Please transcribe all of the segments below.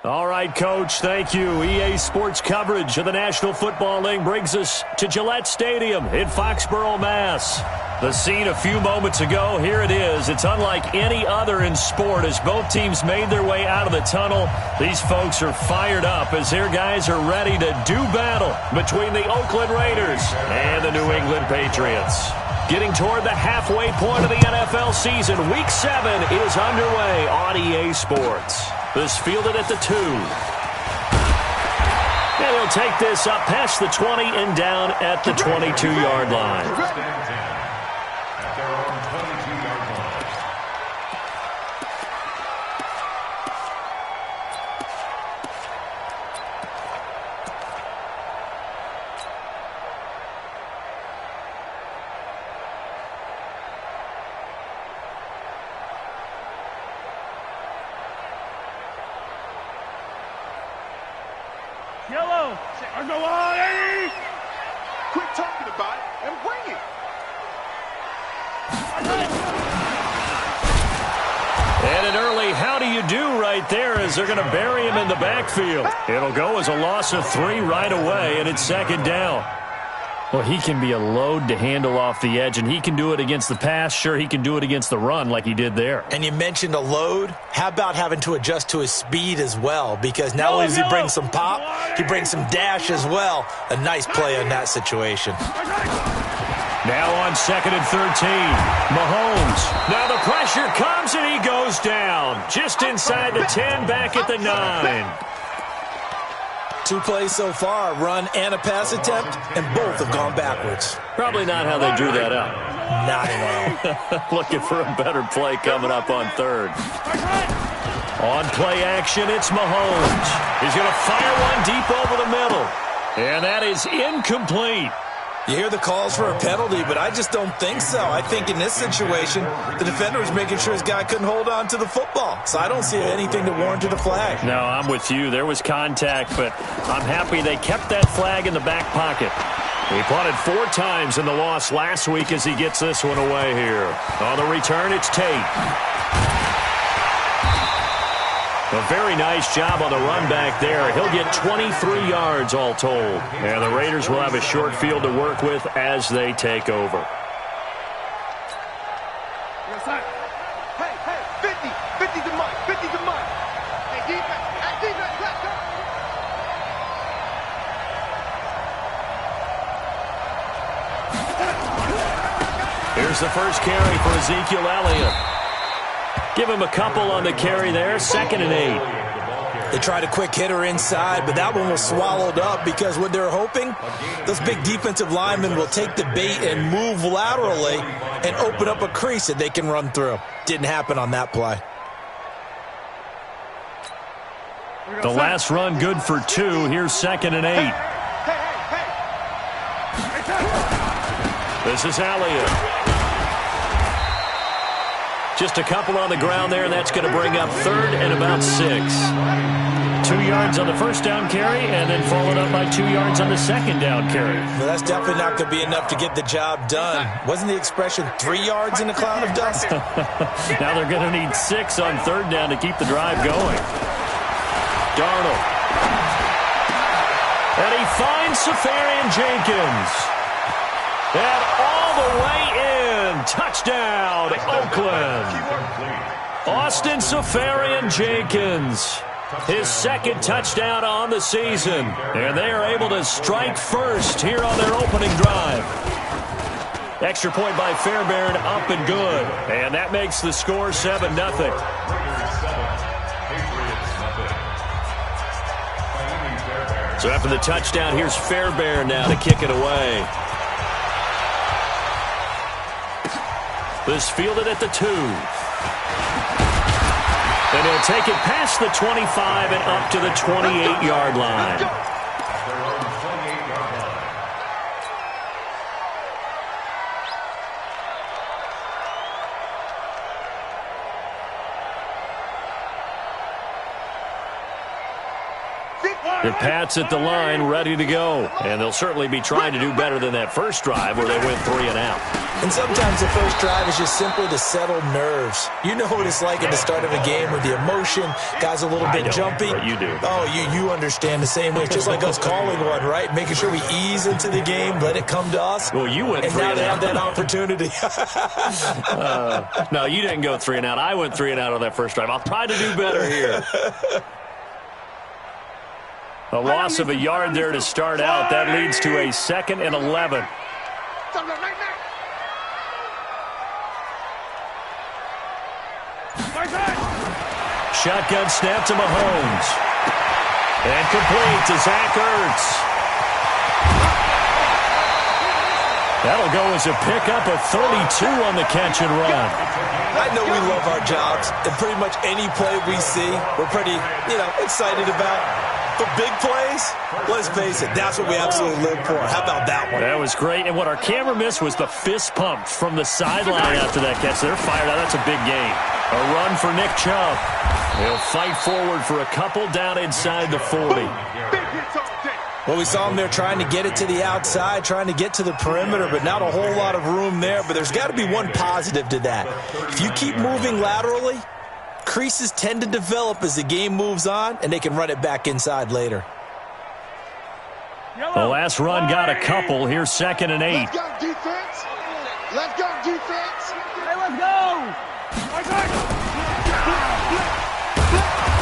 All right, Coach, thank you. EA Sports coverage of the National Football League brings us to Gillette Stadium in Foxborough, Mass. The scene a few moments ago, here it is. It's unlike any other in sport as both teams made their way out of the tunnel. These folks are fired up as their guys are ready to do battle between the Oakland Raiders and the New England Patriots. Getting toward the halfway point of the NFL season, Week 7 is underway on EA Sports. This fielded at the 2. And he'll take this up past the 20 and down at the 22-yard line. Yellow. Go on, Eddie. Quit talking about it and bring it. And an early how do you do right there as they're going to bury him in the backfield. It'll go as a loss of 3 right away, and it's second down. Well, he can be a load to handle off the edge, and he can do it against the pass. Sure, he can do it against the run like he did there. And you mentioned a load. How about having to adjust to his speed as well? Because not only does he bring some pop, he brings some dash as well. A nice play in that situation. Now on 2nd and 13, Mahomes. Now the pressure comes, and he goes down. Just inside the 10, back at the 9. 2 plays so far, run and a pass attempt, and both have gone backwards. Probably not how they drew that up. Not at all. Looking for a better play coming up on 3rd. On play action, it's Mahomes. He's going to fire one deep over the middle. And that is incomplete. You hear the calls for a penalty, but I just don't think so. I think in this situation, the defender was making sure his guy couldn't hold on to the football. So I don't see anything to warrant a flag. No, I'm with you. There was contact, but I'm happy they kept that flag in the back pocket. He punted 4 times in the loss last week as he gets this one away here. On the return, it's Tate. A very nice job on the run back there. He'll get 23 yards all told. And the Raiders will have a short field to work with as they take over. Hey, 50 to Mike, 50 to Mike. Hey, defense, let's go. Here's the first carry for Ezekiel Elliott. Give him a couple on the carry there, 2nd and 8. They tried a quick hitter inside, but that one was swallowed up because what they're hoping, those big defensive linemen will take the bait and move laterally and open up a crease that they can run through. Didn't happen on that play. The last run good for 2. Here's 2nd and 8. This is Elliott. Just a couple on the ground there, and that's going to bring up 3rd and about 6. 2 yards on the first down carry, and then followed up by 2 yards on the second down carry. Well, that's definitely not going to be enough to get the job done. Wasn't the expression 3 yards in a cloud of dust? Now they're going to need 6 on 3rd down to keep the drive going. Darnold. And he finds Safarian Jenkins. And all the way in. Touchdown, Oakland. Austin Safarian Jenkins. His 2nd touchdown on the season. And they are able to strike first here on their opening drive. Extra point by Fairbairn, up and good. And that makes the score 7-0. So after the touchdown, here's Fairbairn now to kick it away. This fielded at the 2. And he'll take it past the 25 and up to the 28-yard line. The Pats at the line ready to go. And they'll certainly be trying to do better than that first drive where they went 3 and out. And sometimes the first drive is just simply to settle nerves. You know what it's like at the start of a game with the emotion, guys a little bit jumpy. But you do. Oh, you understand the same way. It's just like us calling one, right? Making sure we ease into the game, let it come to us. Well, you went and 3 now and they out. have that opportunity. No, you didn't go 3 and out. I went 3 and out on that first drive. I'll try to do better here. A loss of a yard there to start out. That leads to a 2nd and 11. Shotgun snap to Mahomes. And complete to Zach Ertz. That'll go as a pickup of 32 on the catch and run. I know we love our jobs, and pretty much any play we see, we're pretty, excited about. But big plays, let's face it, that's what we absolutely live for. How about that one? That was great. And what our camera missed was the fist pump from the sideline after that catch. They're fired out. That's a big gain. A run for Nick Chubb. He'll fight forward for a couple down inside the 40. Well, we saw him there trying to get it to the outside, trying to get to the perimeter, but not a whole lot of room there. But there's got to be one positive to that. If you keep moving laterally, creases tend to develop as the game moves on, and they can run it back inside later. The last run got a couple. Here's 2nd and 8. Let's go, defense. Let's go, defense. Hey, let's go.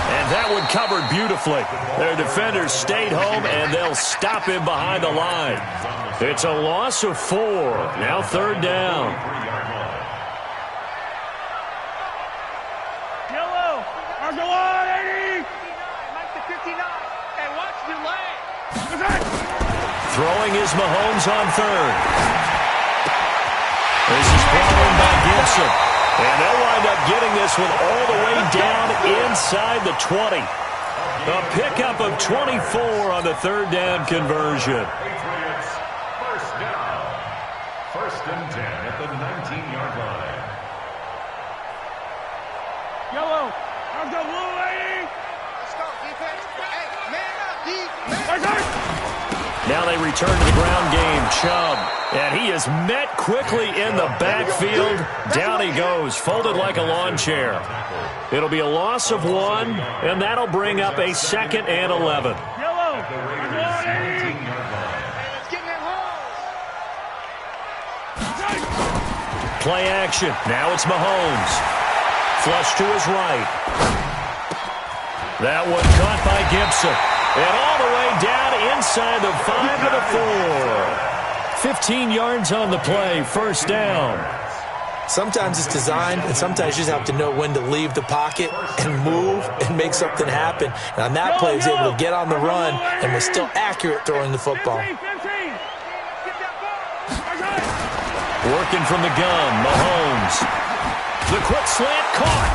And that one covered beautifully. Their defenders stayed home, and they'll stop him behind the line. It's a loss of 4. Now 3rd down. Yellow. Or go on, 80. Mike to 59. And watch the leg. Throwing is Mahomes on 3rd. This is brought in by Gibson. And they'll wind up getting this one all the way down inside the 20. A pickup of 24 on the 3rd down conversion. First down. 1st and 10 at the 19-yard line. Yellow. Or go blue, 80. Let's go, defense. Hey, man up, defense. Now they return to the ground game. Chubb. And he is met quickly in the backfield. Down he goes, folded like a lawn chair. It'll be a loss of 1, and that'll bring up a 2nd and 11. Yellow. Or go on, 80. Let's get in that hole. Play action. Now it's Mahomes. Flush to his right. That one caught by Gibson. And all the way down inside the 5 to the 4. 15 yards on the play. 1st down. Sometimes it's designed, and sometimes you just have to know when to leave the pocket and move and make something happen. And on that play, he was able to get on the run and was still accurate throwing the football. 15. Working from the gun, Mahomes. The quick slant caught.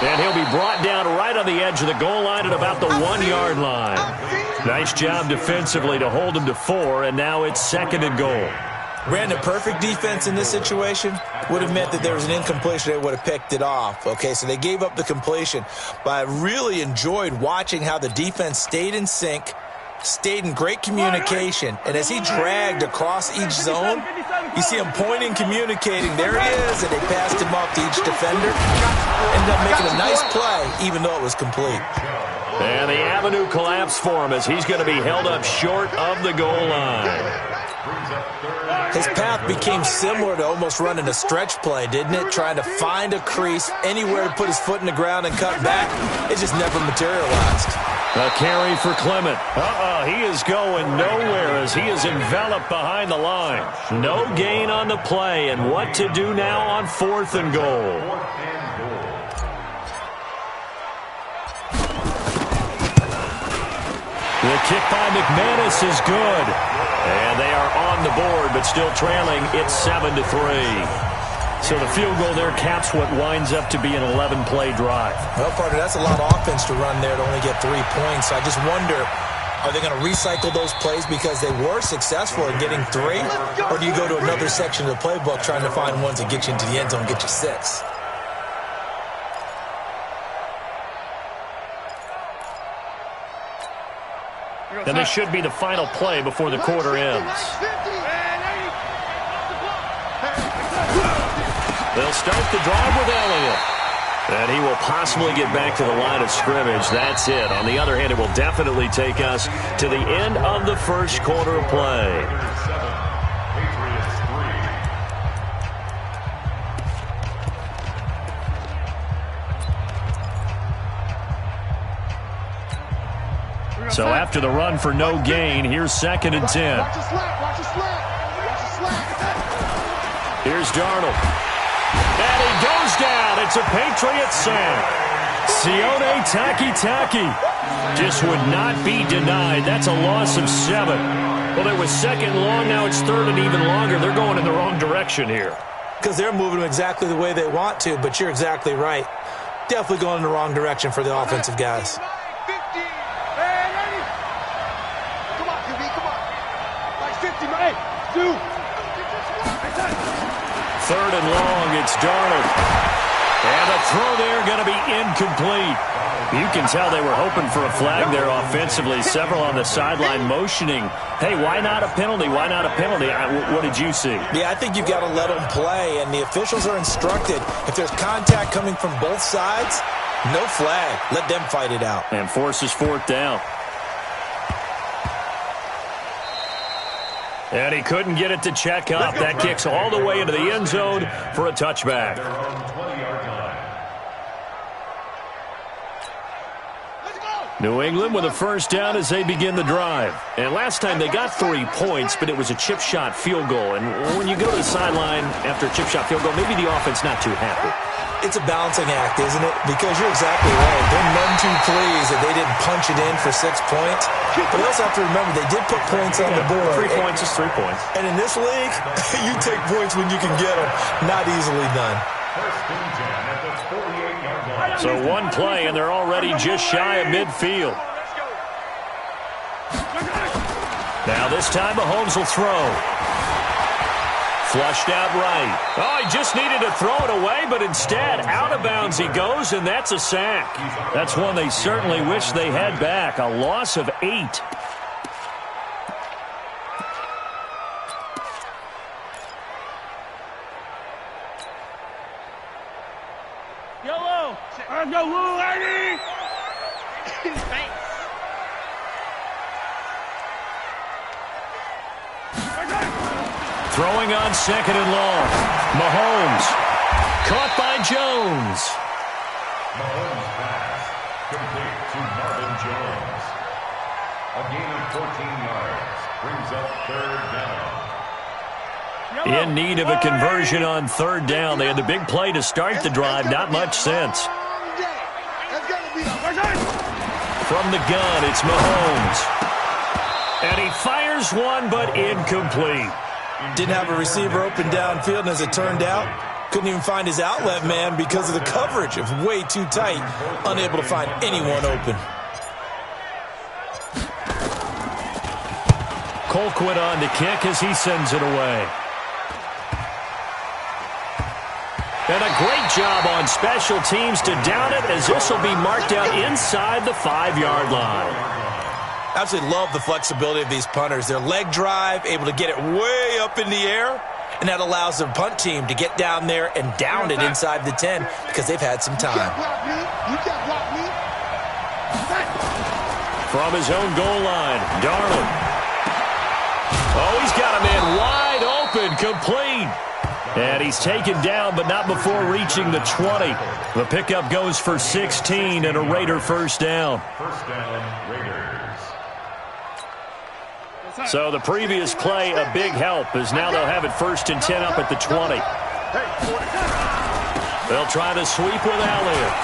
And he'll be brought down right on the edge of the goal line at about the 1-yard line. Nice job defensively to hold him to 4, and now it's 2nd and goal. Brandon, perfect defense in this situation would have meant that there was an incompletion. They would have picked it off. Okay, so they gave up the completion. But I really enjoyed watching how the defense stayed in sync, stayed in great communication, and as he dragged across each zone, you see him pointing, communicating. There he is, and they passed him off to each defender. Ended up making a nice play, even though it was complete. And the avenue collapsed for him as he's going to be held up short of the goal line. His path became similar to almost running a stretch play, didn't it? Trying to find a crease, anywhere to put his foot in the ground and cut back. It just never materialized. A carry for Clement. He is going nowhere as he is enveloped behind the line. No gain on the play, and what to do now on 4th and goal. The kick by McManus is good. And they are on the board, but still trailing. It's 7-3. So the field goal there caps what winds up to be an 11-play drive. Well, partner, that's a lot of offense to run there to only get 3 points. So I just wonder, are they going to recycle those plays because they were successful in getting 3? Or do you go to another section of the playbook trying to find ones that get you into the end zone and get you 6? And this should be the final play before the quarter ends. They'll start the drive with Elliott. And he will possibly get back to the line of scrimmage. That's it. On the other hand, it will definitely take us to the end of the first quarter of play. So after the run for no gain, here's 2nd and 10. Watch the slap. Watch the slap. Watch the slap. Here's Darnold. And he goes down. It's a Patriot sack. Sione Takitaki just would not be denied. That's a loss of 7. Well, there was 2nd long. Now it's 3rd and even longer. They're going in the wrong direction here. Because they're moving them exactly the way they want to, but you're exactly right. Definitely going in the wrong direction for the offensive guys. Third and long, it's Darnold. And a throw there going to be incomplete. You can tell they were hoping for a flag there offensively. Several on the sideline motioning, hey, why not a penalty? Why not a penalty? What did you see? Yeah, I think you've got to let them play, and the officials are instructed. If there's contact coming from both sides, no flag. Let them fight it out. And forces 4th down. And he couldn't get it to check up. That kicks all the way into the end zone for a touchback. New England with a first down as they begin the drive. And last time they got 3 points, but it was a chip shot field goal. And when you go to the sideline after a chip shot field goal, maybe the offense not too happy. It's a balancing act, isn't it? Because you're exactly right. They're none too pleased that they didn't punch it in for 6 points. But we also have to remember they did put points on the board. 3 points is 3 points. And in this league, you take points when you can get them. Not easily done. So one play, and they're already just shy of midfield. Now this time Mahomes will throw. Flushed out right. Oh, he just needed to throw it away, but instead, out of bounds he goes, and that's a sack. That's one they certainly wish they had back. A loss of 8. Yellow. Let's go, little lady. Thanks. Throwing on 2nd and long. Mahomes. Caught by Jones. Mahomes pass. Complete to Marvin Jones. A gain of 14 yards. Brings up 3rd down. In need of a conversion on 3rd down. They had the big play to start the drive. Not much sense. From the gun, it's Mahomes. And he fires one, but incomplete. Didn't have a receiver open downfield, and as it turned out, couldn't even find his outlet man because of the coverage of way too tight, unable to find anyone open. Colquitt on to kick as he sends it away. And a great job on special teams to down it, as this will be marked out inside the 5-yard line. Absolutely love the flexibility of these punters. Their leg drive, able to get it way up in the air, and that allows the punt team to get down there and down it inside the 10 because they've had some time. You can't block me. From his own goal line, Darnold. Oh, he's got a man wide open, complete. And he's taken down, but not before reaching the 20. The pickup goes for 16 and a Raider first down. First down, Raiders. So the previous play, a big help, as now they'll have it 1st and 10 up at the 20. They'll try to sweep with Elliott.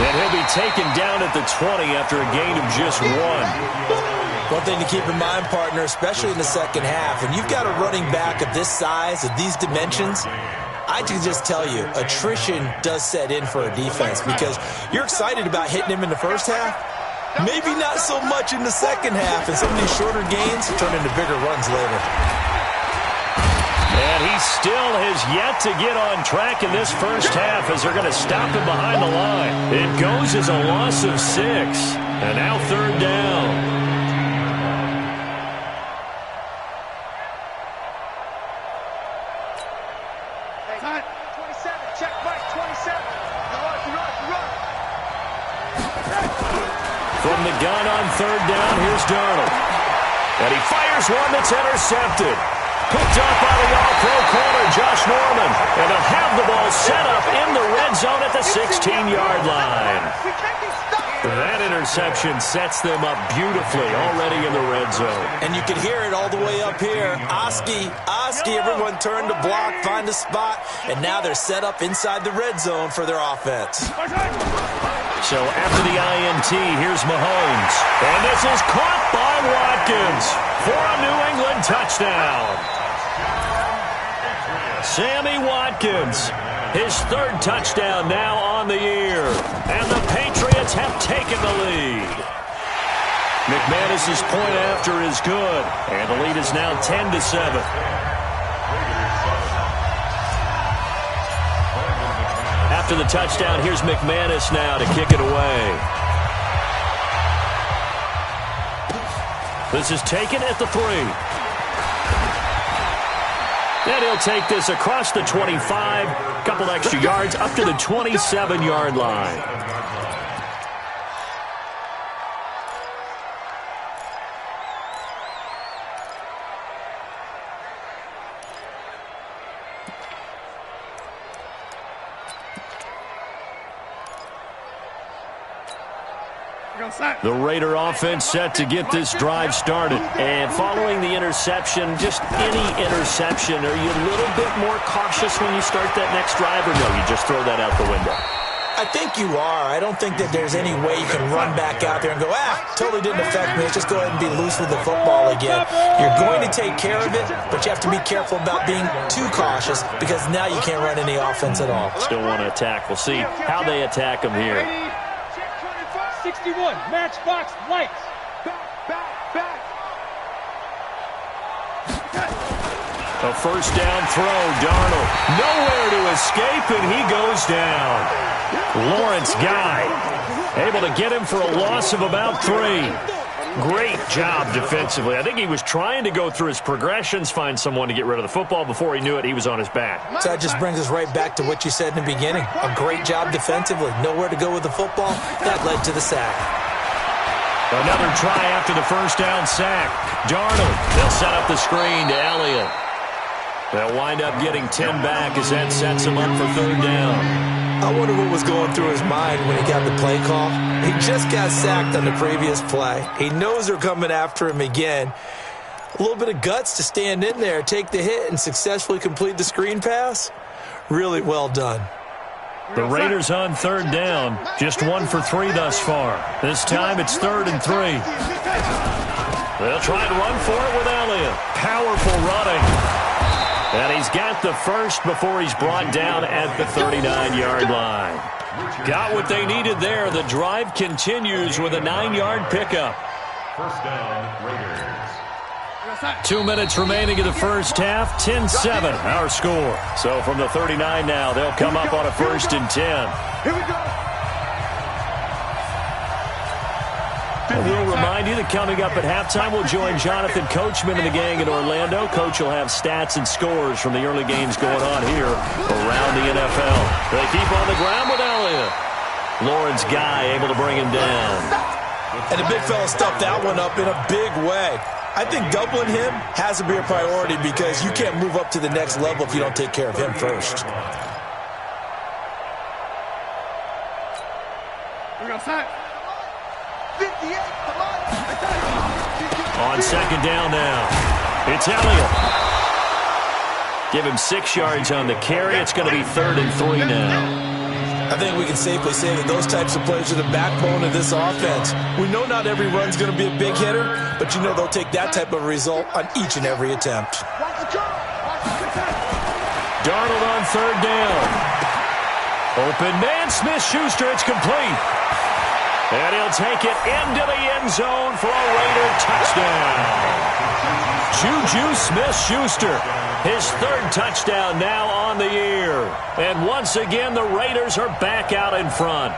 And he'll be taken down at the 20 after a gain of just 1. One thing to keep in mind, partner, especially in the second half, and you've got a running back of this size, of these dimensions, I can just tell you, attrition does set in for a defense because you're excited about hitting him in the first half. Maybe not so much in the second half, and some of these shorter gains turn into bigger runs later. And he still has yet to get on track in this first half as they're going to stop him behind the line. It goes as a loss of 6, and now 3rd down. 27, check Mike, 27. Run. From the gun on third down, here's Darnold. And he fires one that's intercepted. Picked up by the all-pro corner, Josh Norman. And they'll have the ball set up in the red zone at the 16-yard line. That interception sets them up beautifully already in the red zone. And you can hear it all the way up here. Oski, everyone turned to block, find a spot, and now they're set up inside the red zone for their offense. So after the INT, here's Mahomes. And this is caught by Watkins for a New England touchdown. Sammy Watkins, his third touchdown now on the year. And the Patriots have taken the lead. McManus's point after is good. And the lead is now 10-7. After the touchdown, here's McManus now to kick it away. This is taken at the 3. And he'll take this across the 25, a couple extra yards up to the 27-yard line. The Raider offense set to get this drive started. And following the interception, just any interception, are you a little bit more cautious when you start that next drive, or no, you just throw that out the window? I think you are. I don't think that there's any way you can run back out there and go, totally didn't affect me. Let's just go ahead and be loose with the football again. You're going to take care of it, but you have to be careful about being too cautious because now you can't run any offense at all. Still want to attack. We'll see how they attack them here. 61, matchbox lights. Back. A first down throw, Darnold. Nowhere to escape, and he goes down. Lawrence Guy able to get him for a loss of about 3. Great job defensively. I think he was trying to go through his progressions, find someone to get rid of the football. Before he knew it, he was on his back. So that just brings us right back to what you said in the beginning. A great job defensively. Nowhere to go with the football. That led to the sack. Another try after the first down sack. Darnold, they'll set up the screen to Elliott. They'll wind up getting 10 back as that sets him up for third down. I wonder what was going through his mind when he got the play call. He just got sacked on the previous play. He knows they're coming after him again. A little bit of guts to stand in there, take the hit, and successfully complete the screen pass. Really well done. The Raiders on third down. Just 1 for 3 thus far. This time it's 3rd and 3. They'll try to run for it with Elliott. Powerful running. And he's got the first before he's brought down at the 39-yard line. Got what they needed there. The drive continues with a 9-yard pickup. First down, Raiders. 2 minutes remaining in the first half. 10-7, our score. So from the 39 now, they'll come up on a 1st and 10. Here we go. And we'll remind you that coming up at halftime, we'll join Jonathan Coachman and the gang in Orlando. Coach will have stats and scores from the early games going on here around the NFL. They keep on the ground with Elliott. Lawrence Guy able to bring him down. And the big fella stuffed that one up in a big way. I think doubling him has to be a priority because you can't move up to the next level if you don't take care of him first. We got sack. 58, come on. On second down now, it's Elliott. Give him 6 yards on the carry. It's going to be 3rd and 3 now. I think we can safely say that those types of plays are the backbone of this offense. We know not every run's going to be a big hitter, but you know they'll take that type of result on each and every attempt. Darnold on third down. Open man, Smith-Schuster, it's complete. And he'll take it into the end zone for a Raider touchdown. Juju Smith-Schuster, his 3rd touchdown now on the year. And once again, the Raiders are back out in front.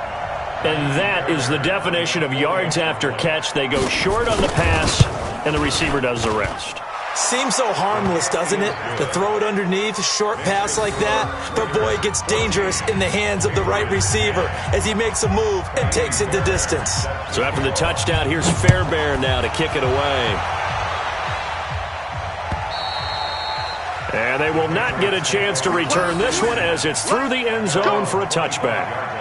And that is the definition of yards after catch. They go short on the pass, and the receiver does the rest. Seems so harmless, doesn't it? To throw it underneath, a short pass like that. But boy, it gets dangerous in the hands of the right receiver as he makes a move and takes it the distance. So after the touchdown, here's Fairbairn now to kick it away. And they will not get a chance to return this one as it's through the end zone for a touchback.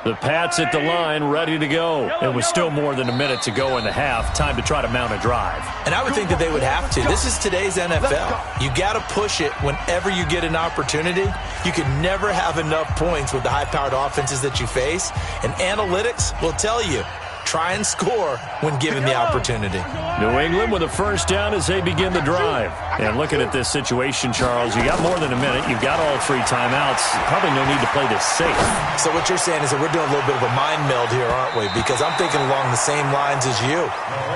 The Pats at the line, ready to go. It was still more than a minute to go in the half. Time to try to mount a drive. And I would think that they would have to. This is today's NFL. You got to push it whenever you get an opportunity. You can never have enough points with the high-powered offenses that you face. And analytics will tell you, try and score when given the opportunity. New England with a first down as they begin the drive. And looking at this situation, Charles, you got more than a minute. You've got all 3 timeouts. Probably no need to play this safe. So what you're saying is that we're doing a little bit of a mind meld here, aren't we? Because I'm thinking along the same lines as you.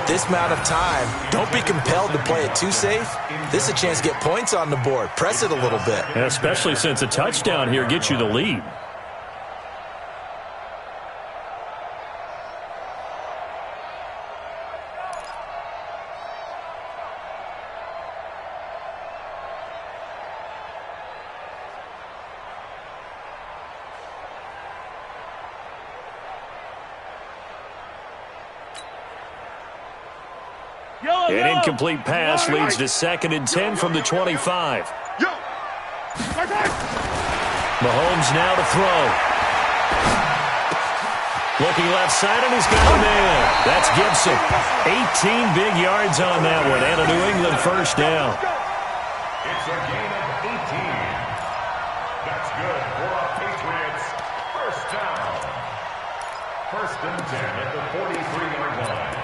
This amount of time, don't be compelled to play it too safe. This is a chance to get points on the board. Press it a little bit. And especially since a touchdown here gets you the lead. An incomplete pass leads to 2nd and 10 from the 25. Mahomes now to throw. Looking left side, and he's got a man. That's Gibson. 18 big yards on that one, and a New England first down. It's a gain of 18. That's good for a Patriots first down. 1st and 10 at the 43-yard line.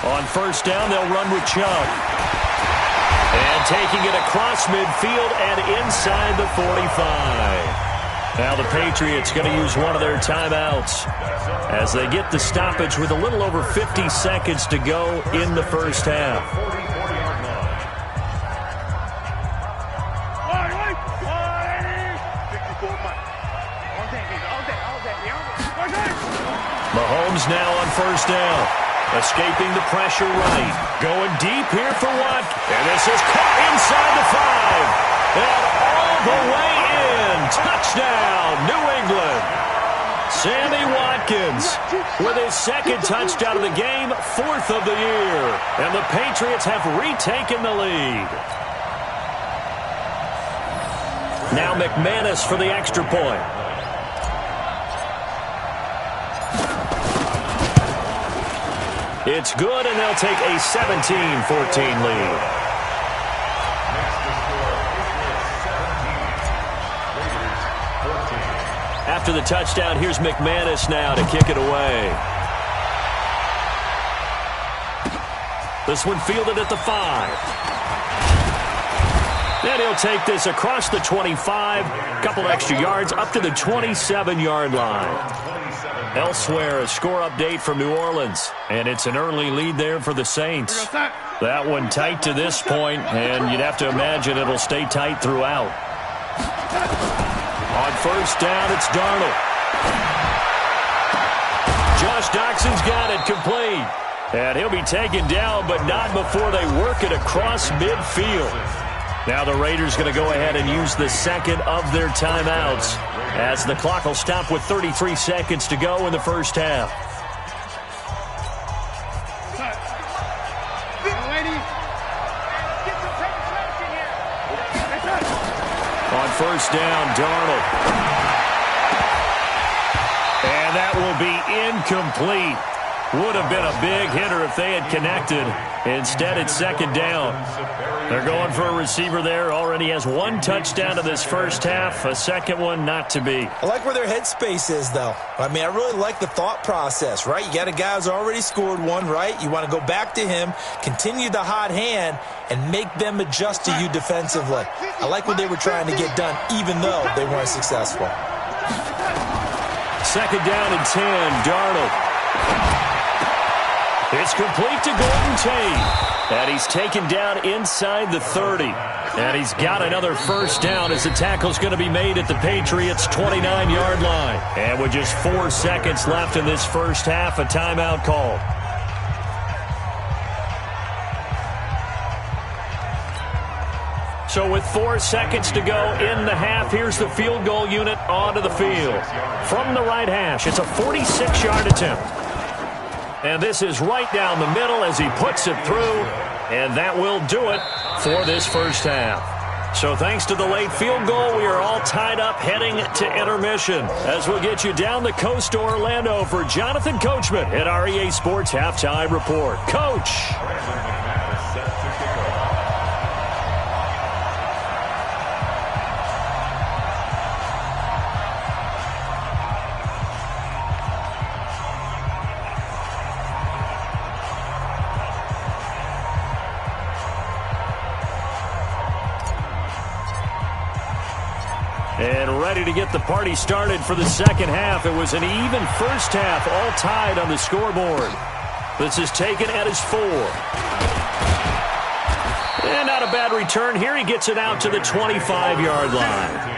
On first down, they'll run with Chubb. And taking it across midfield and inside the 45. Now the Patriots going to use one of their timeouts as they get the stoppage with a little over 50 seconds to go in the first half. Mahomes now on first down. Escaping the pressure right. Going deep here for Watkins. And this is caught inside the 5. And all the way in. Touchdown, New England. Sammy Watkins with his 2nd touchdown of the game, 4th of the year. And the Patriots have retaken the lead. Now McManus for the extra point. It's good, and they'll take a 17-14 lead. After the touchdown, here's McManus now to kick it away. This one fielded at the 5. Then he'll take this across the 25, couple extra yards, up to the 27-yard line. Elsewhere, a score update from New Orleans, and it's an early lead there for the Saints. That one tight to this point, and you'd have to imagine it'll stay tight throughout. On first down, it's Darnold. Josh Doxson's got it complete. And he'll be taken down, but not before they work it across midfield. Now the Raiders going to go ahead and use the 2nd of their timeouts as the clock will stop with 33 seconds to go in the first half. On first down, Darnold. And that will be incomplete. Would have been a big hitter if they had connected. Instead, it's second down. They're going for a receiver there. Already has one touchdown to this first half. A second one not to be. I like where their headspace is, though. I mean, I really like the thought process, right? You got a guy who's already scored one, right? You want to go back to him, continue the hot hand, and make them adjust to you defensively. I like what they were trying to get done, even though they weren't successful. Second down and 10, Darnold. It's complete to Golden Tate. And he's taken down inside the 30. And he's got another first down as the tackle's going to be made at the Patriots' 29-yard line. And with just 4 seconds left in this first half, a timeout called. So with 4 seconds to go in the half, here's the field goal unit onto the field. From the right hash, it's a 46-yard attempt. And this is right down the middle as he puts it through. And that will do it for this first half. So thanks to the late field goal, we are all tied up heading to intermission. As we'll get you down the coast to Orlando for Jonathan Coachman at our EA Sports Halftime Report. Coach. And ready to get the party started for the second half. It was an even first half, all tied on the scoreboard. This is taken at his 4. And not a bad return here. He gets it out to the 25-yard line.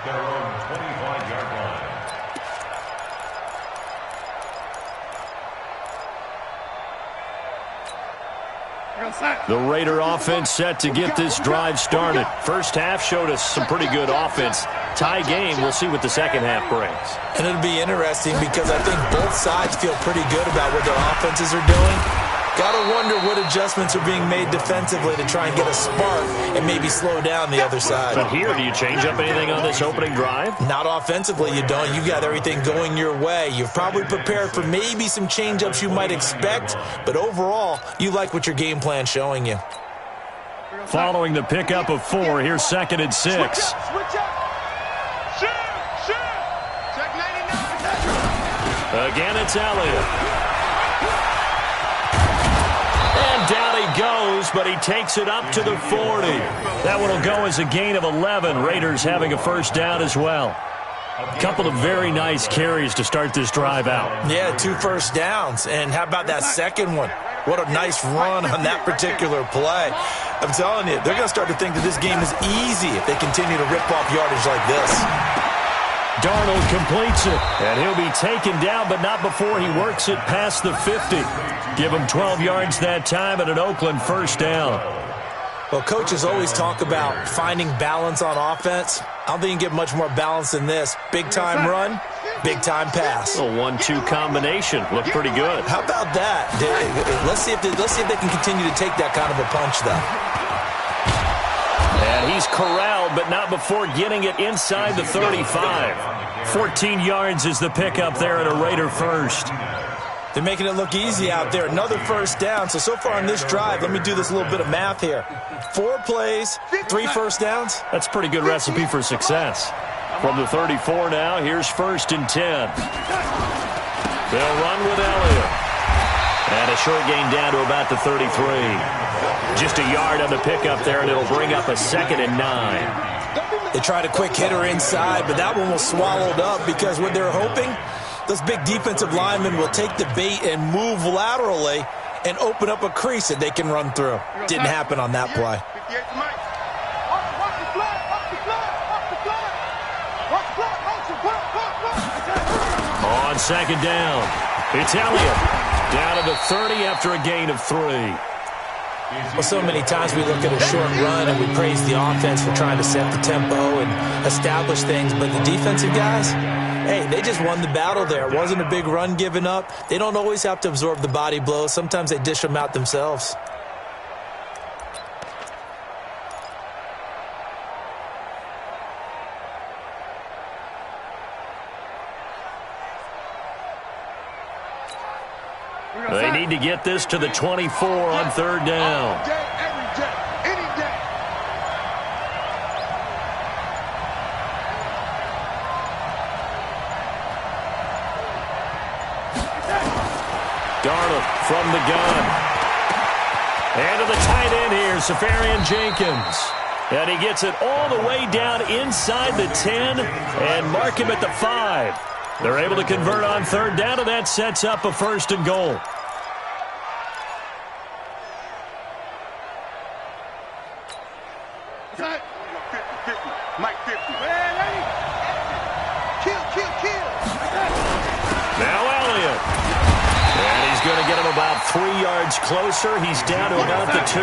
their own 25-yard line. The Raider offense set to get this drive started. First half showed us some pretty good offense. Tie game, we'll see what the second half brings. And it'll be interesting because I think both sides feel pretty good about what their offenses are doing. Got to wonder what adjustments are being made defensively to try and get a spark and maybe slow down the other side. But here, do you change up anything on this opening drive? Not offensively, you don't. You got everything going your way. You've probably prepared for maybe some change-ups you might expect, but overall, you like what your game plan's showing you. Following the pickup of 4, here's 2nd and 6. Switch up. Shoot. Check 99. Again, it's Elliott. And down he goes, but he takes it up to the 40. That one will go as a gain of 11. Raiders having a first down as well. A couple of very nice carries to start this drive out. Yeah, 2 first downs. And how about that second one? What a nice run on that particular play. I'm telling you, they're going to start to think that this game is easy if they continue to rip off yardage like this. Darnold completes it, and he'll be taken down, but not before he works it past the 50. Give him 12 yards that time and an Oakland first down. Well, coaches always talk about finding balance on offense. I don't think you can get much more balance than this. Big-time run, big-time pass. A 1-2 combination. Looked pretty good. How about that? Let's see if they can continue to take that kind of a punch, though. And he's corralled, but not before getting it inside the 35. 14 yards is the pickup there at a Raider first. They're making it look easy out there. Another first down. So far on this drive, let me do this little bit of math here. 4 plays, 3 first downs. That's a pretty good recipe for success. From the 34 now, here's 1st and 10. They'll run with Elliott. And a short gain down to about the 33. Just a yard on the pickup there, and it'll bring up a 2nd and 9. They tried a quick hitter inside, but that one was swallowed up because what they're hoping, those big defensive linemen will take the bait and move laterally and open up a crease that they can run through. Didn't happen on that play. On 2nd down, it's Elliott. Down to the 30 after a gain of 3. Well, so many times we look at a short run and we praise the offense for trying to set the tempo and establish things, but the defensive guys, hey, they just won the battle there. It wasn't a big run given up. They don't always have to absorb the body blows. Sometimes they dish them out themselves. They need to get this to the 24 on 3rd down. All day, every day, any day. Darnold from the gun. And to the tight end here, Safarian Jenkins. And he gets it all the way down inside the 10 and mark him at the 5. They're able to convert on 3rd down, and that sets up a 1st and goal. Mike 50. Kill. Now Elliott. And he's going to get him about 3 yards closer. He's down to about the 2.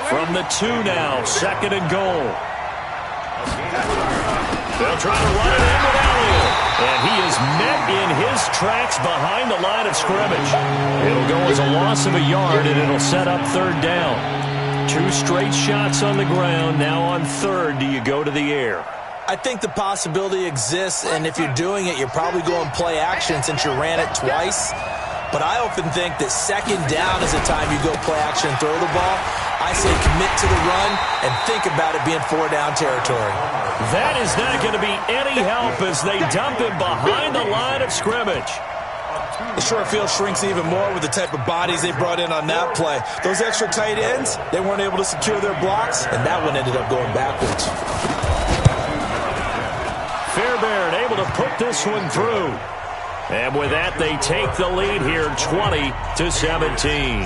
From the 2 now, 2nd and goal. They'll try to run it in with Elliott. And he is met in his tracks behind the line of scrimmage. It'll go as a loss of a yard, and it'll set up 3rd down. 2 straight shots on the ground. Now on 3rd, do you go to the air? I think the possibility exists, and if you're doing it, you're probably going play action since you ran it twice. But I often think that 2nd down is the time you go play action and throw the ball. I say commit to the run and think about it being 4-down territory. That is not going to be any help as they dump him behind the line of scrimmage. The short field shrinks even more with the type of bodies they brought in on that play. Those extra tight ends, they weren't able to secure their blocks, and that one ended up going backwards. Fairbairn able to put this one through. And with that, they take the lead here 20-17.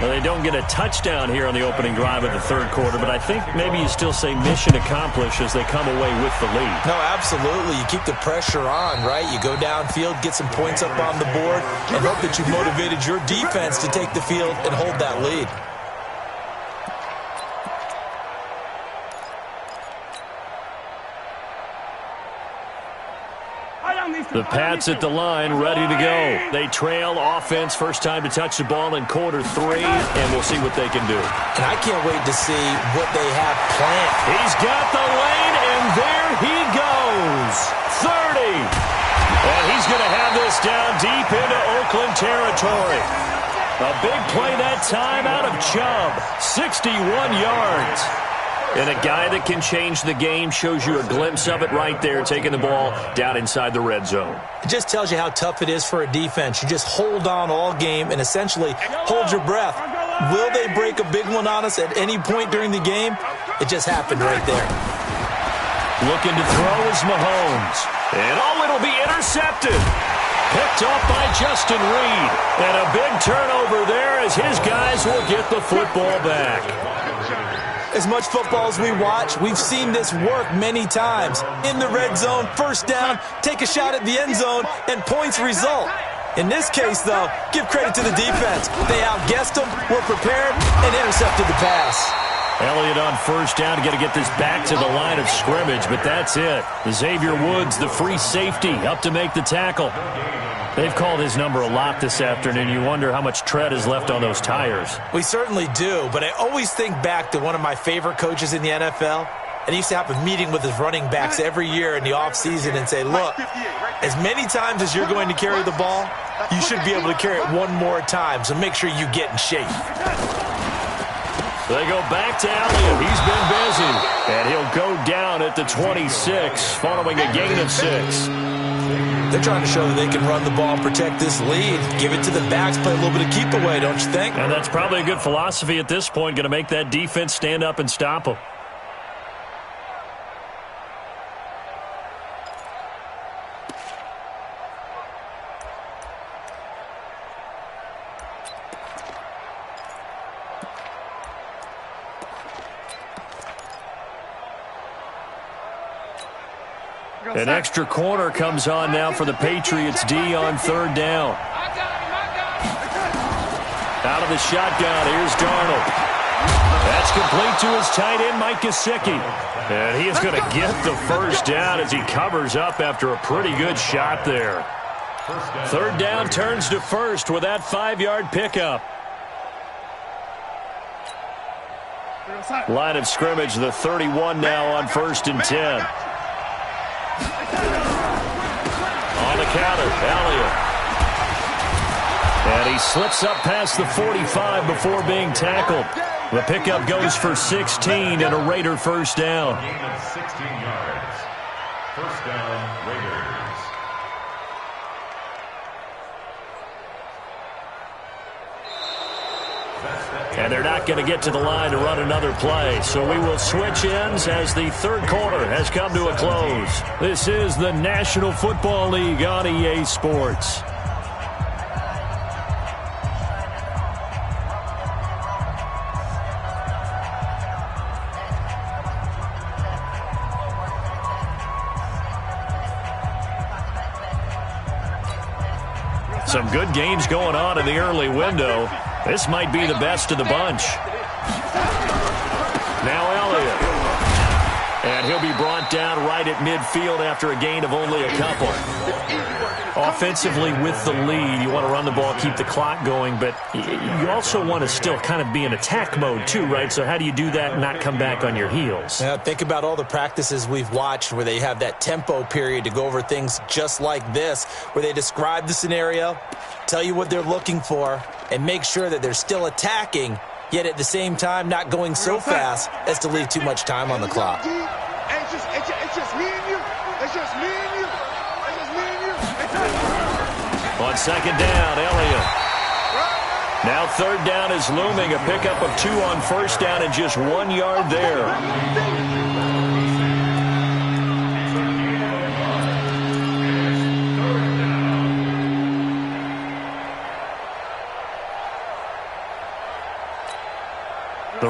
Well, they don't get a touchdown here on the opening drive of the third quarter, but I think maybe you still say mission accomplished as they come away with the lead. No, absolutely. You keep the pressure on, right? You go downfield, get some points up on the board, and hope that you've motivated your defense to take the field and hold that lead. The Pats at the line, ready to go. They trail offense, first time to touch the ball in quarter 3, and we'll see what they can do. And I can't wait to see what they have planned. He's got the lane, and there he goes. 30. And he's going to have this down deep into Oakland territory. A big play that time out of Chubb. 61 yards. And a guy that can change the game, shows you a glimpse of it right there, taking the ball down inside the red zone. It just tells you how tough it is for a defense. You just hold on all game and essentially hold your breath. Will they break a big one on us at any point during the game? It just happened right there. Looking to throw is Mahomes. And it'll be intercepted. Picked off by Justin Reed. And a big turnover there as his guys will get the football back. As much football as we watch, we've seen this work many times. In the red zone, first down, take a shot at the end zone, and points result. In this case, though, give credit to the defense. They outguessed them, were prepared, and intercepted the pass. Elliott on first down, got to get this back to the line of scrimmage, but that's it. Xavier Woods, the free safety, up to make the tackle. They've called his number a lot this afternoon. You wonder how much tread is left on those tires. We certainly do, but I always think back to one of my favorite coaches in the NFL. And he used to have a meeting with his running backs every year in the offseason and say, look, as many times as you're going to carry the ball, you should be able to carry it one more time, so make sure you get in shape. They go back to Elliott. He's been busy. And he'll go down at the 26 following a gain of 6. They're trying to show that they can run the ball and protect this lead. Give it to the backs, play a little bit of keep away, don't you think? And that's probably a good philosophy at this point, going to make that defense stand up and stop them. An extra corner comes on now for the Patriots D on third down. Out of the shotgun, here's Darnold. That's complete to his tight end, Mike Gesicki. And he is going to get the first down as he covers up after a pretty good shot there. Third down turns to first with that 5-yard pickup. Line of scrimmage, the 31 now on 1st and 10. On the counter, Elliott. And he slips up past the 45 before being tackled. The pickup goes for 16 and a Raider first down. Gain of 16 yards. First down, Raiders. And they're not going to get to the line to run another play. So we will switch ends as the third quarter has come to a close. This is the National Football League on EA Sports. Some good games going on in the early window. This might be the best of the bunch. Now Elliott. And he'll be brought down right at midfield after a gain of only a couple. Offensively with the lead, you want to run the ball, keep the clock going, but you also want to still kind of be in attack mode too, right? So how do you do that and not come back on your heels? Yeah, think about all the practices we've watched where they have that tempo period to go over things just like this, where they describe the scenario, tell you what they're looking for, and make sure that they're still attacking, yet at the same time not going so fast as to leave too much time on the clock. It's just me and you. It's just me and you. It's just me and you. On second down, Elliott. Now third down is looming. A pickup of 2 on first down and just 1 yard there.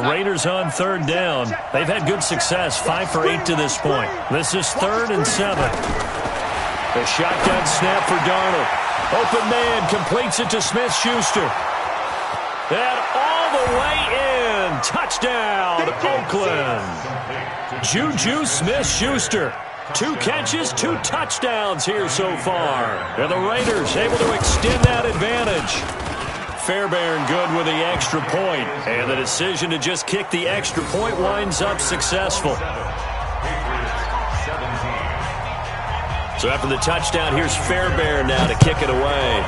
Raiders on third down. They've had good success, 5 for 8 to this point. This is 3rd and 7. The shotgun snap for Darnold. Open man completes it to Smith-Schuster. And all the way in. Touchdown, Oakland. Juju Smith-Schuster. 2 catches, 2 touchdowns here so far. And the Raiders able to extend that advantage. Fairbairn good with the extra point. And the decision to just kick the extra point winds up successful. So after the touchdown, here's Fairbairn now to kick it away.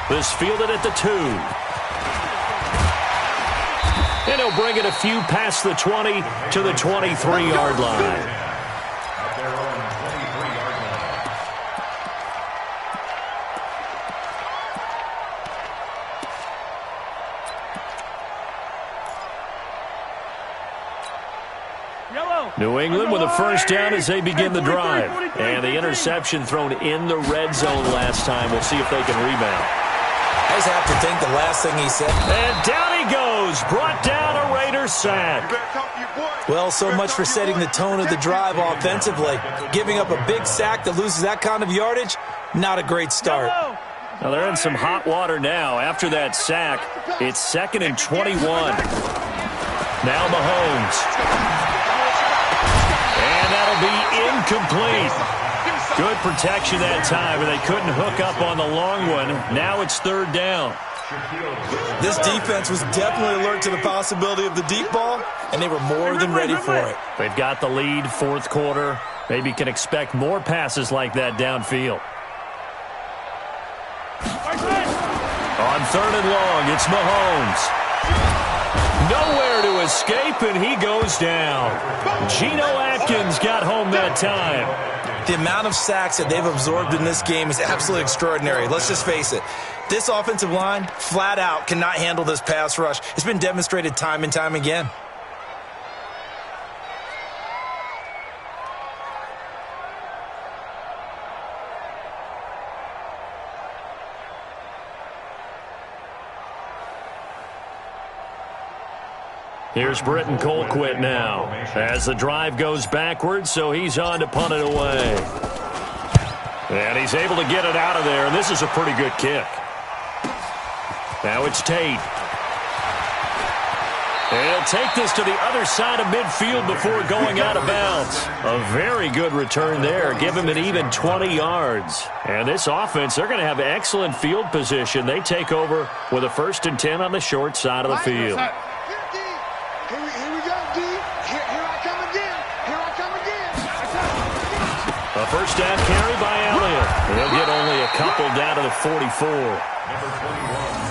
This fielded at the 2. And he'll bring it a few past the 20 to the 23-yard line. New England with a first down as they begin the drive. And the interception thrown in the red zone last time. We'll see if they can rebound. I just have to think the last thing he said. And down he goes. Brought down a Raiders sack. Well, so much for setting the tone of the drive offensively. Giving up a big sack that loses that kind of yardage, not a great start. Now they're in some hot water now. After that sack, it's 2nd and 21. Now Mahomes. That'll be incomplete. Good protection that time, and they couldn't hook up on the long one. Now it's 3rd down. This defense was definitely alert to the possibility of the deep ball, and they were more than ready for it. They've got the lead, 4th quarter. Maybe can expect more passes like that downfield. On 3rd and long, it's Mahomes. Nowhere to escape, and he goes down. Geno Atkins got home that time. The amount of sacks that they've absorbed in this game is absolutely extraordinary. Let's just face it. This offensive line, flat out, cannot handle this pass rush. It's been demonstrated time and time again. Here's Britton Colquitt now as the drive goes backwards, so he's on to punt it away. And he's able to get it out of there, and this is a pretty good kick. Now it's Tate. And he'll take this to the other side of midfield before going out of bounds. A very good return there. Give him an even 20 yards. And this offense, they're going to have excellent field position. They take over with a 1st and 10 on the short side of the field. A first down carry by Elliott. He'll get only a couple down to the 44.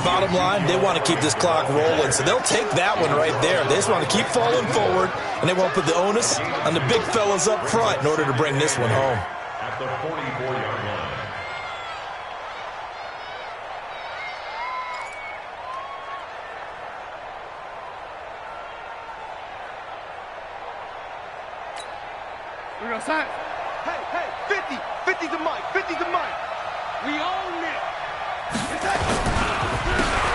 Bottom line, they want to keep this clock rolling, so they'll take that one right there. They just want to keep falling forward, and they won't put the onus on the big fellas up front in order to bring this one home. At the 44-yard line. We're going to sign. Hey, 50. 50 to Mike. 50 to Mike. We own it.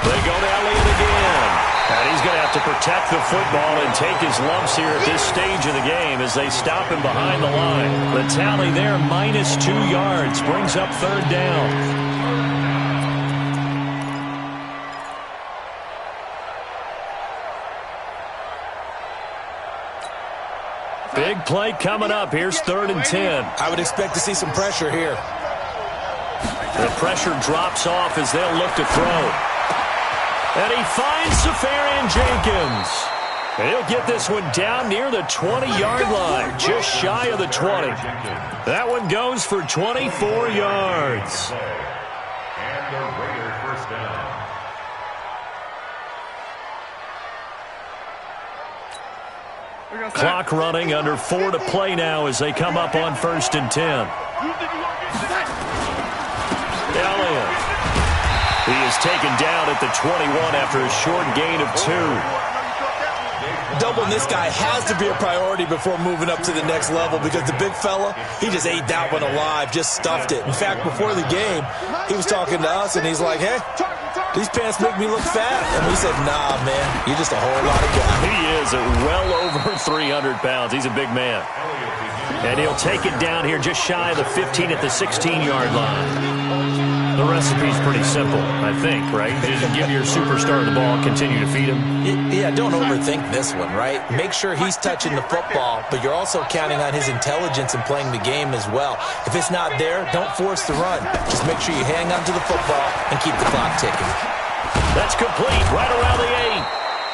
They go to Elliott again. And he's going to have to protect the football and take his lumps here at this stage of the game as they stop him behind the line. The tally there, -2 yards, brings up 3rd down. Big play coming up. Here's 3rd and 10. I would expect to see some pressure here. The pressure drops off as they'll look to throw. And he finds Safarian Jenkins. And he'll get this one down near the 20-yard line, just shy of the 20. That one goes for 24 yards. And the Raiders first down. Clock running, under 4 to play now as they come up on 1st and 10. Elliott. He is taken down at the 21 after a short gain of 2. Doubling this guy has to be a priority before moving up to the next level because the big fella, he just ate that one alive, just stuffed it. In fact, before the game, he was talking to us, and he's like, hey, these pants make me look fat. And we said, nah, man, you're just a whole lot of guy. He is at well over 300 pounds. He's a big man. And he'll take it down here just shy of the 15 at the 16-yard line. The recipe's pretty simple, I think, right? Just give your superstar the ball, continue to feed him. Yeah, don't overthink this one, right? Make sure he's touching the football, but you're also counting on his intelligence and playing the game as well. If it's not there, don't force the run. Just make sure you hang on to the football and keep the clock ticking. That's complete right around the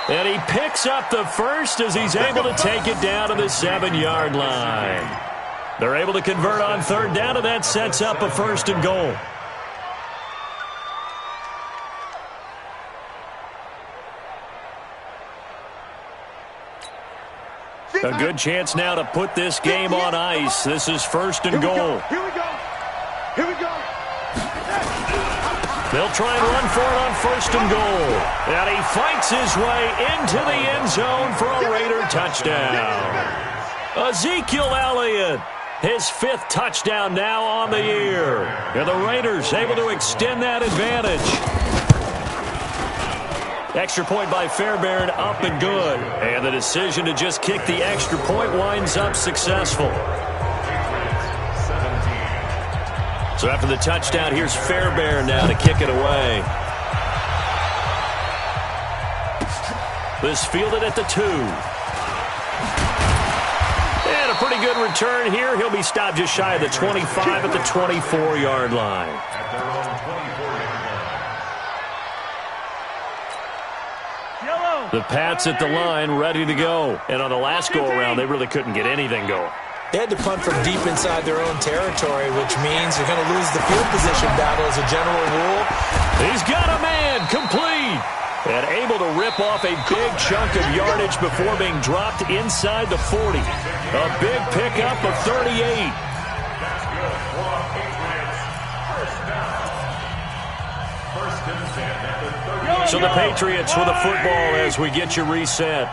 8. And he picks up the first as he's able to take it down to the 7-yard line. They're able to convert on third down, and that sets up a 1st and goal. A good chance now to put this game on ice. This is 1st and goal. Here we go. Here we go. They'll try and run for it on 1st and goal. And he fights his way into the end zone for a Raider touchdown. Ezekiel Elliott, his 5th touchdown now on the year. And the Raiders able to extend that advantage. Extra point by Fairbairn, up and good. And the decision to just kick the extra point winds up successful. So after the touchdown, here's Fairbairn now to kick it away. This fielded at the 2. And a pretty good return here. He'll be stopped just shy of the 25 at the 24-yard line. The Pats at the line, ready to go. And on the last go-around, they really couldn't get anything going. They had to punt from deep inside their own territory, which means they're going to lose the field position battle as a general rule. He's got a man, complete. And able to rip off a big chunk of yardage before being dropped inside the 40. A big pickup of 38. That's good for our Patriots. 1st down. 1st and 10 at the 30. So the Patriots with a football as we get you reset.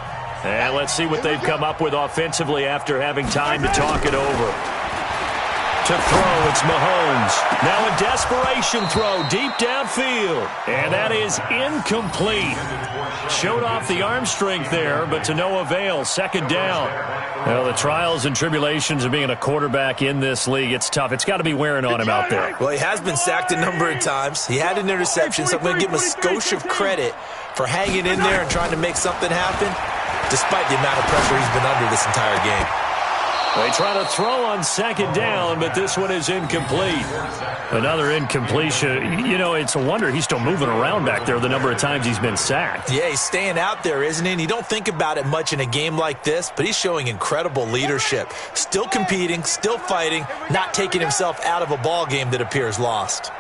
And let's see what they've come up with offensively after having time to talk it over. To throw, it's Mahomes. Now a desperation throw deep downfield. And that is incomplete. Showed off the arm strength there, but to no avail. 2nd down. Well, the trials and tribulations of being a quarterback in this league, it's tough. It's got to be wearing on him out there. Well, he has been sacked a number of times. He had an interception, so I'm going to give him a skosh of credit for hanging in there and trying to make something happen, despite the amount of pressure he's been under this entire game. They try to throw on 2nd down, but this one is incomplete. Another incompletion. You know, it's a wonder he's still moving around back there the number of times he's been sacked. Yeah, he's staying out there, isn't he? And you don't think about it much in a game like this, but he's showing incredible leadership. Still competing, still fighting, not taking himself out of a ball game that appears lost.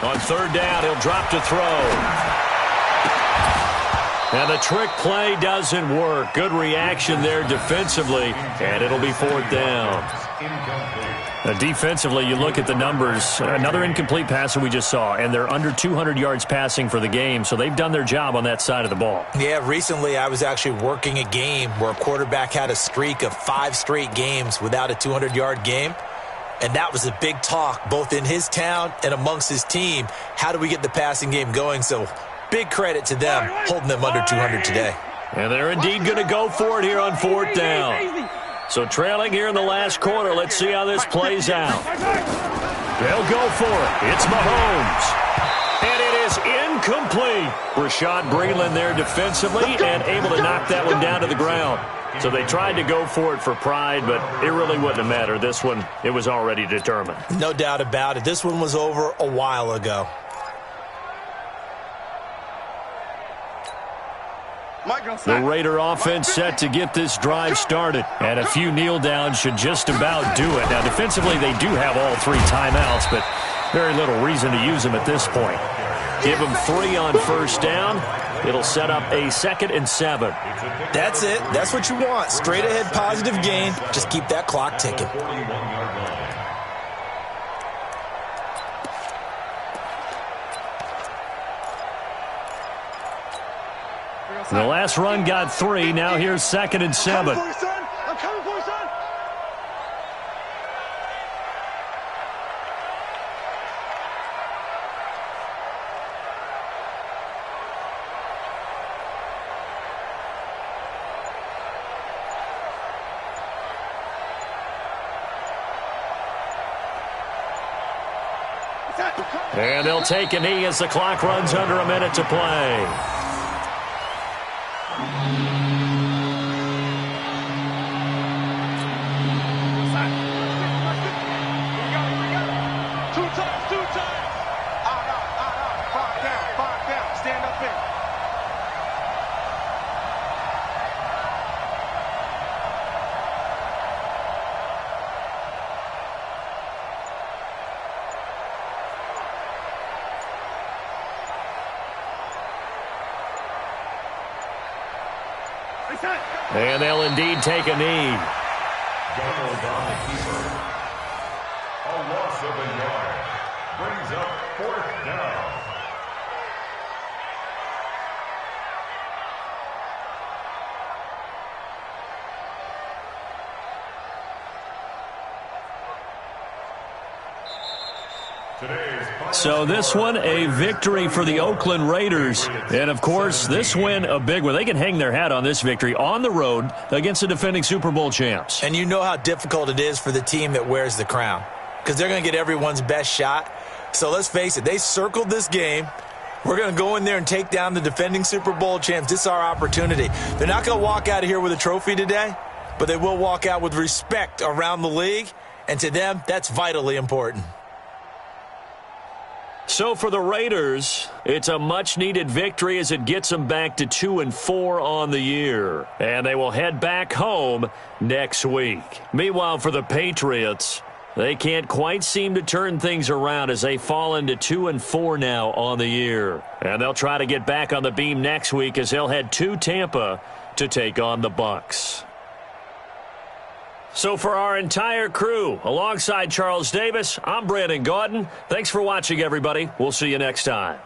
On 3rd down, he'll drop to throw. And the trick play doesn't work. Good reaction there defensively, and it'll be 4th down. Defensively, you look at the numbers. Another incomplete pass that we just saw, and they're under 200 yards passing for the game, so they've done their job on that side of the ball. Yeah, recently I was actually working a game where a quarterback had a streak of 5 straight games without a 200-yard game. And that was a big talk, both in his town and amongst his team. How do we get the passing game going? So big credit to them, holding them under 200 today. And they're indeed going to go for it here on 4th down. So trailing here in the last quarter, let's see how this plays out. They'll go for it. It's Mahomes. And it is incomplete. Rashad Breeland there defensively and able to knock that one down to the ground. So they tried to go for it for pride, but it really wouldn't have mattered. This one, it was already determined. No doubt about it. This one was over a while ago. The Raider offense set to get this drive started. And a few kneel downs should just about do it. Now, defensively, they do have all 3 timeouts, but very little reason to use them at this point. Give them 3 on 1st down. It'll set up a 2nd and 7. That's it. That's what you want. Straight ahead positive gain. Just keep that clock ticking. The last run got 3. Now here's 2nd and 7. I'm coming for you, son. And they'll take a knee as the clock runs under a minute to play. And they'll indeed take a knee. Doubled on the keeper. A loss of a yard. Brings up 4th down. So this one, a victory for the Oakland Raiders. And, of course, this win, a big one. They can hang their hat on this victory on the road against the defending Super Bowl champs. And you know how difficult it is for the team that wears the crown, because they're going to get everyone's best shot. So let's face it, they circled this game. We're going to go in there and take down the defending Super Bowl champs. This is our opportunity. They're not going to walk out of here with a trophy today, but they will walk out with respect around the league. And to them, that's vitally important. So for the Raiders, it's a much-needed victory as it gets them back to 2-4 on the year. And they will head back home next week. Meanwhile, for the Patriots, they can't quite seem to turn things around as they fall into 2-4 now on the year. And they'll try to get back on the beam next week as they'll head to Tampa to take on the Bucs. So for our entire crew, alongside Charles Davis, I'm Brandon Gaudin. Thanks for watching, everybody. We'll see you next time.